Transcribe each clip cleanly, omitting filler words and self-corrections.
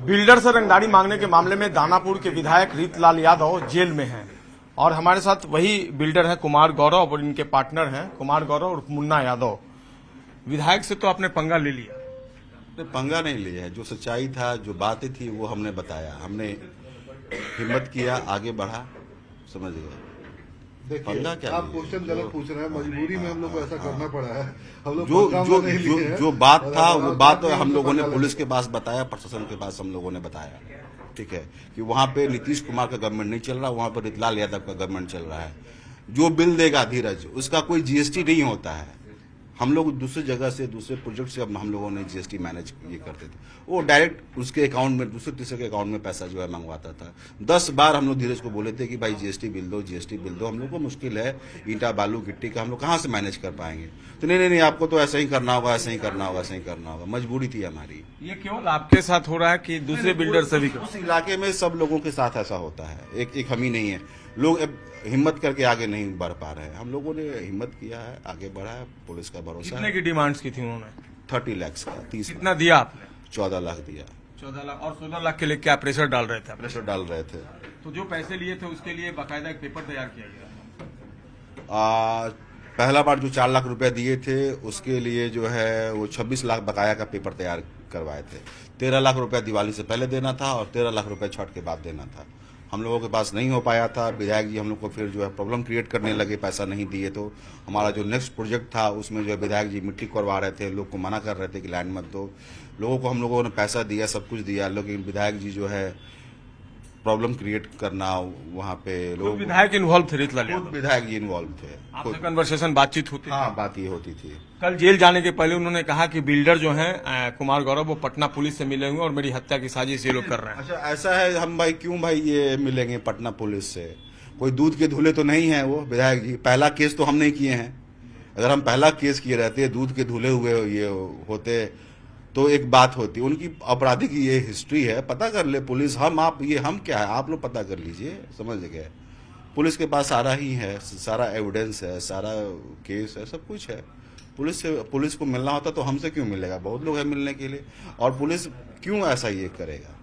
Builder से रंगदारी मांगने के मामले में दानापुर के विधायक रीतलाल यादव जेल में हैं और हमारे साथ वही बिल्डर है कुमार गौरव और इनके पार्टनर हैं कुमार गौरव और मुन्ना यादव। विधायक से तो आपने पंगा ले लिया? पंगा नहीं लिया है, जो सच्चाई था, जो बातें थी वो हमने बताया, हमने हिम्मत किया, आगे बढ़ा, समझ गए। देखिए, आप क्वेश्चन गलत पूछ रहे हैं, मजबूरी में हम लोग को ऐसा करना पड़ा है। हम लोग जो बात था वो बात हम लोगों ने पुलिस के पास बताया, प्रशासन के पास हम लोगों ने बताया, ठीक है, कि वहां पे नीतीश कुमार का गवर्नमेंट नहीं चल रहा, वहां पर रीतलाल यादव का गवर्नमेंट चल रहा है। जो बिल देगा धीरज, उसका कोई जीएसटी नहीं होता है। हम लोग दूसरी जगह से, दूसरे प्रोजेक्ट से हम लोगों ने जीएसटी मैनेज ये करते थे, वो डायरेक्ट उसके अकाउंट में, दूसरे तीसरे के अकाउंट में पैसा जो है मंगवाता था। 10 बार हम लोग धीरज को बोले थे कि भाई जीएसटी बिल दो, जीएसटी बिल दो, हम लोग को मुश्किल है, ईंटा बालू गिट्टी का हम लोग कहाँ से मैनेज कर पाएंगे। तो नहीं, आपको तो ऐसा ही करना होगा, ऐसा ही करना होगा, ऐसा ही करना होगा। मजबूरी थी हमारी। ये केवल आपके साथ हो रहा है कि दूसरे बिल्डर से भी? उस इलाके में सब लोगों के साथ ऐसा होता है, एक हम ही नहीं है। लोग हिम्मत करके आगे नहीं बढ़ पा रहे हैं, हम लोगों ने हिम्मत किया है, आगे बढ़ा है, पुलिस का भरोसा। कितने की डिमांड्स की थी उन्होंने? 30 लाख का। 30 कितना दिया आपने? 14 लाख दिया। 14 लाख। और 14 लाख के लिए क्या प्रेशर डाल रहे थे? प्रेशर डाल रहे थे। तो जो पैसे लिए थे उसके लिए बाकायदा एक पेपर तैयार किया गया? पहला बार जो 4 लाख रुपए दिए थे उसके लिए जो है वो 26 लाख बकाया का पेपर तैयार करवाए थे। 13 लाख रुपया दिवाली से पहले देना था और 13 लाख रुपया छठ के बाद देना था। हम लोगों के पास नहीं हो पाया था। विधायक जी हम लोग को फिर जो है प्रॉब्लम क्रिएट करने लगे, पैसा नहीं दिए। तो हमारा जो नेक्स्ट प्रोजेक्ट था उसमें जो है विधायक जी मिट्टी करवा रहे थे, लोग को मना कर रहे थे कि लैंड मत दो। लोगों को हम लोगों ने पैसा दिया, सब कुछ दिया, लेकिन विधायक जी जो है प्रॉब्लम क्रिएट करना वहाँ पे लोग। विधायक इन्वॉल्व थे? रीतलाल यादव विधायक जी इन्वॉल्व थे। आपसे कन्वर्सेशन, बातचीत होती? हाँ, बात ये होती थी। कल जेल जाने के पहले उन्होंने कहा कि बिल्डर जो हैं कुमार गौरव वो पटना पुलिस से मिले हुए और मेरी हत्या की साजिश ये लोग कर रहे हैं। अच्छा, ऐसा है? हम भाई क्यों भाई ये मिलेंगे पटना पुलिस से? कोई दूध के धुले तो नहीं है वो विधायक जी। पहला केस तो हम नहीं किए हैं। अगर हम पहला केस किए रहते, दूध के धुले हुए ये होते तो एक बात होती। उनकी आपराधिक ये हिस्ट्री है, पता कर ले पुलिस। हम क्या है, आप लोग पता कर लीजिए, समझ गए। पुलिस के पास सारा ही है, सारा एविडेंस है, सारा केस है, सब कुछ है। पुलिस को मिलना होता तो हमसे क्यों मिलेगा? बहुत लोग हैं मिलने के लिए। और पुलिस क्यों ऐसा ये करेगा?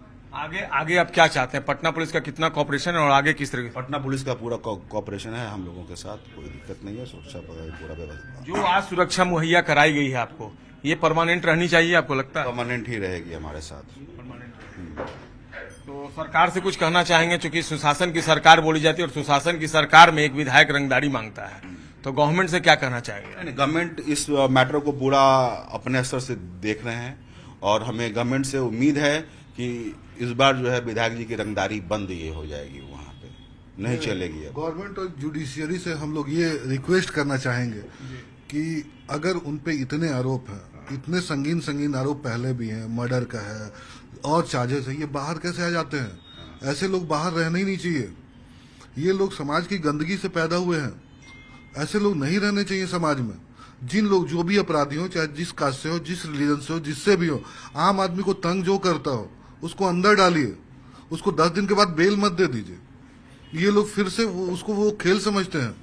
आगे आप क्या चाहते हैं? पटना पुलिस का कितना कॉपरेशन है और आगे किस तरह? पटना पुलिस का पूरा कॉपरेशन है हम लोगों के साथ, कोई दिक्कत नहीं है। सुरक्षा पूरा व्यवस्था जो आज सुरक्षा मुहैया कराई गई है आपको, ये परमानेंट रहनी चाहिए आपको लगता है? परमानेंट ही रहेगी हमारे साथ। तो सरकार से कुछ कहना चाहेंगे? चूंकि सुशासन की सरकार बोली जाती है और सुशासन की सरकार में एक विधायक रंगदारी मांगता है, तो गवर्नमेंट से क्या कहना चाहेंगे? गवर्नमेंट इस मैटर को पूरा अपने स्तर से देख रहे हैं और हमें गवर्नमेंट से उम्मीद है कि इस बार जो है विधायक जी की रंगदारी बंद ये हो जाएगी, वहाँ पे नहीं चलेगी। गवर्नमेंट और जुडिशियरी से हम लोग ये रिक्वेस्ट करना चाहेंगे कि अगर उन पे इतने आरोप हैं, इतने संगीन आरोप पहले भी हैं, मर्डर का है और चार्जेस है, ये बाहर कैसे आ जाते हैं? ऐसे लोग बाहर रहने ही नहीं चाहिए। ये लोग समाज की गंदगी से पैदा हुए हैं, ऐसे लोग नहीं रहने चाहिए समाज में। जिन लोग जो भी अपराधी हो, चाहे जिस कास्ट से हो, जिस रिलीजन से हो, जिससे भी हो, आम आदमी को तंग जो करता हो उसको अंदर डालिए, उसको 10 दिन के बाद बेल मत दे दीजिए। ये लोग फिर से उसको वो खेल समझते हैं।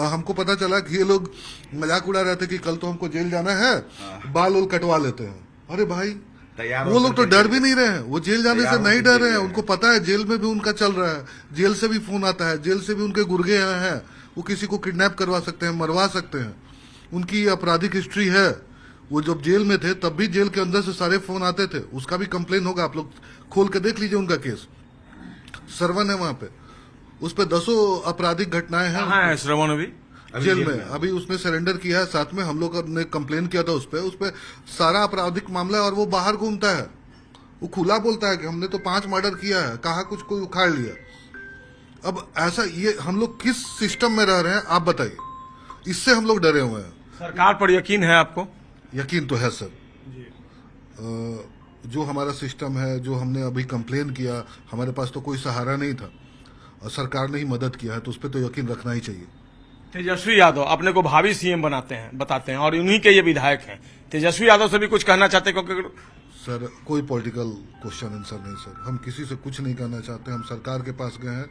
हमको पता चला कि ये लोग मजाक उड़ा रहे थे कि कल तो हमको जेल जाना है, बाल वोल कटवा लेते हैं। अरे भाई, वो लोग तो डर भी नहीं रहे हैं, वो जेल जाने से नहीं डर रहे हैं। उनको पता है जेल में भी उनका चल रहा है, जेल से भी फोन आता है, जेल से भी उनके गुर्गे हैं, वो किसी को किडनैप करवा सकते हैं, मरवा सकते हैं। उनकी आपराधिक हिस्ट्री है। वो जब जेल में थे तब भी जेल के अंदर से सारे फोन आते थे, उसका भी कंप्लेन होगा, आप लोग खोल के देख लीजिए उनका केस। श्रवण है वहां पे, उस पे 10 आपराधिक घटनाएं हैं। श्रवण अभी जेल में, अभी उसने सरेंडर किया है। साथ में हम लोग ने कंप्लेन किया था उस पे सारा आपराधिक मामला है और वो बाहर घूमता है। वो खुला बोलता है कि हमने तो 5 मर्डर किया है, कहा कुछ कोई उखाड़ लिया। अब ऐसा ये हम लोग किस सिस्टम में रह रहे हैं आप बताइए? इससे हम लोग डरे हुए हैं। सरकार पर यकीन है आपको? यकीन तो है सर। जो हमारा सिस्टम है, जो हमने अभी कंप्लेन किया, हमारे पास तो कोई सहारा नहीं था और सरकार ने ही मदद किया है, तो उस पर तो यकीन रखना ही चाहिए। तेजस्वी यादव अपने को भावी सीएम बताते हैं और उन्हीं के ये विधायक हैं। तेजस्वी यादव से भी कुछ कहना चाहते हैं? क्योंकि सर कोई पॉलिटिकल क्वेश्चन आंसर नहीं सर, हम किसी से कुछ नहीं कहना चाहते। हम सरकार के पास गए हैं,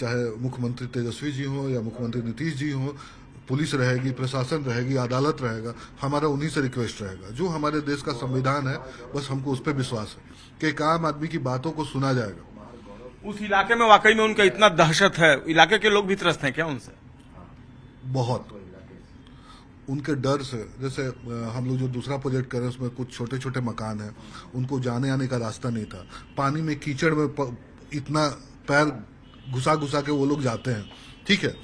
चाहे मुख्यमंत्री तेजस्वी जी हो या मुख्यमंत्री नीतीश जी हो, पुलिस रहेगी, प्रशासन रहेगी, अदालत रहेगा, हमारा उन्हीं से रिक्वेस्ट रहेगा। जो हमारे देश का संविधान है, बस हमको उस पर विश्वास है कि एक आम आदमी की बातों को सुना जाएगा। उस इलाके में वाकई में उनका इतना दहशत है, इलाके के लोग भी त्रस्त हैं क्या उनसे? बहुत उनके डर से, जैसे हम लोग जो दूसरा प्रोजेक्ट कर रहे हैं उसमें कुछ छोटे छोटे मकान हैं, उनको जाने आने का रास्ता नहीं था। पानी में कीचड़ में इतना पैर घुसा घुसा के वो लोग जाते हैं। ठीक है,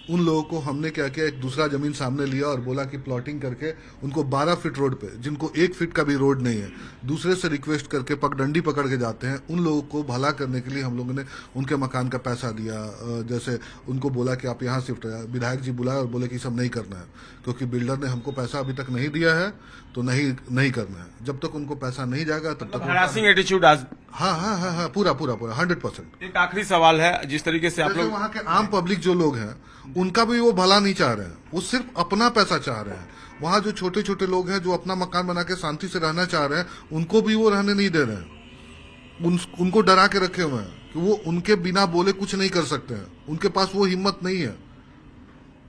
उन लोगों को हमने क्या किया, एक दूसरा जमीन सामने लिया और बोला कि प्लॉटिंग करके उनको 12 फीट रोड पे, जिनको 1 फीट का भी रोड नहीं है, दूसरे से रिक्वेस्ट करके पगडंडी पकड़ के जाते हैं। उन लोगों को भला करने के लिए हम लोगों ने उनके मकान का पैसा दिया। जैसे उनको बोला कि आप यहाँ शिफ्ट हो, विधायक जी बुलाए और बोले कि सब नहीं करना है, क्योंकि बिल्डर ने हमको पैसा अभी तक नहीं दिया है, तो नहीं करना है। जब तक उनको पैसा नहीं जाएगा तब तक हरासिंग एटीट्यूड। हाँ, पूरा 100%। एक आखिरी सवाल है, जिस तरीके से आप लोग वहाँ के आम पब्लिक जो लोग हैं उनका भी वो भला नहीं चाह रहे हैं, वो सिर्फ अपना पैसा चाह रहे हैं। वहाँ जो छोटे छोटे लोग हैं जो अपना मकान बना के शांति से रहना चाह रहे हैं, उनको भी वो रहने नहीं दे रहे हैं। उनको डरा के रखे हुए हैं कि वो उनके बिना बोले कुछ नहीं कर सकते हैं, उनके पास वो हिम्मत नहीं है।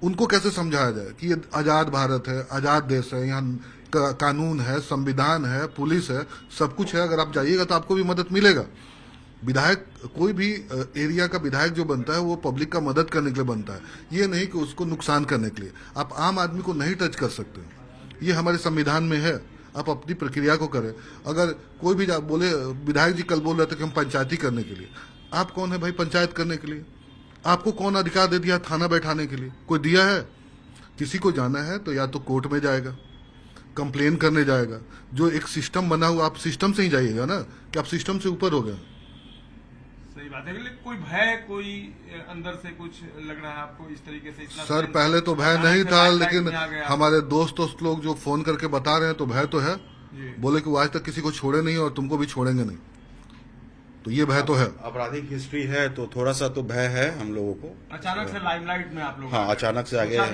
उनको कैसे समझाया जाए कि ये आजाद भारत है, आजाद देश है, यहाँ कानून है, संविधान है, पुलिस है, सब कुछ है। अगर आप जाइएगा तो आपको भी मदद मिलेगा। विधायक, कोई भी एरिया का विधायक जो बनता है वो पब्लिक का मदद करने के लिए बनता है, ये नहीं कि उसको नुकसान करने के लिए। आप आम आदमी को नहीं टच कर सकते, ये हमारे संविधान में है। आप अपनी प्रक्रिया को करें। अगर कोई भी बोले, विधायक जी कल बोल रहे थे कि हम पंचायती करने के लिए, आप कौन है भाई पंचायत करने के लिए? आपको कौन अधिकार दे दिया थाना बैठाने के लिए? कोई दिया है? किसी को जाना है तो या तो कोर्ट में जाएगा, कंप्लेन करने जाएगा। जो एक सिस्टम बना हुआ, आप सिस्टम से ही जाइएगा ना, कि आप सिस्टम से ऊपर हो गए। सही बात है। कोई भय, कोई अंदर से कुछ लग रहा है आपको इस तरीके से? इतना सर पहले तो भय नहीं था, लेकिन हमारे दोस्त लोग जो फोन करके बता रहे हैं तो भय तो है। बोले कि वो आज तक किसी को छोड़े नहीं और तुमको भी छोड़ेंगे नहीं, तो ये भय तो है। आपराधिक हिस्ट्री है तो थोड़ा सा तो भय है हम लोगों को। अचानक से लाइमलाइट में आप लोग, हाँ, अचानक से आगे। हाँ,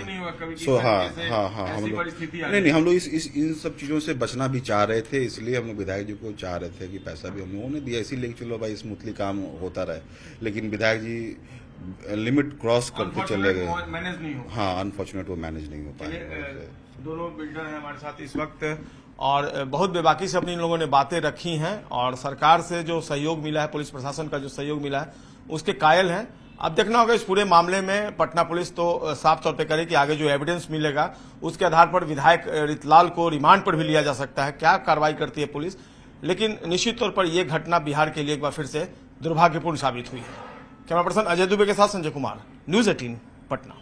हम लोग नहीं, हम लोग इन सब चीजों से बचना भी चाह रहे थे, इसलिए हम लोग विधायक जी को चाह रहे थे कि पैसा भी हम लोगों ने दिया, इसीलिए चलो भाई स्मूथली काम होता रहे। लेकिन विधायक जी लिमिट क्रॉस करके चले गए। मैनेज नहीं हो। हाँ, अनफॉर्चुनेट वो मैनेज नहीं हो पाए। दोनों बिल्डर हैं हमारे साथ इस वक्त और बहुत बेबाकी से अपनी इन लोगों ने बातें रखी हैं और सरकार से जो सहयोग मिला है, पुलिस प्रशासन का जो सहयोग मिला है, उसके कायल हैं। अब देखना होगा इस पूरे मामले में पटना पुलिस तो साफ तौर पे करे कि आगे जो एविडेंस मिलेगा उसके आधार पर विधायक रितलाल को रिमांड पर भी लिया जा सकता है। क्या कार्रवाई करती है पुलिस, लेकिन निश्चित तौर पर यह घटना बिहार के लिए एक बार फिर से दुर्भाग्यपूर्ण साबित हुई है। कैमरा पर्सन अजय दुबे के साथ संजय कुमार, न्यूज 18 पटना।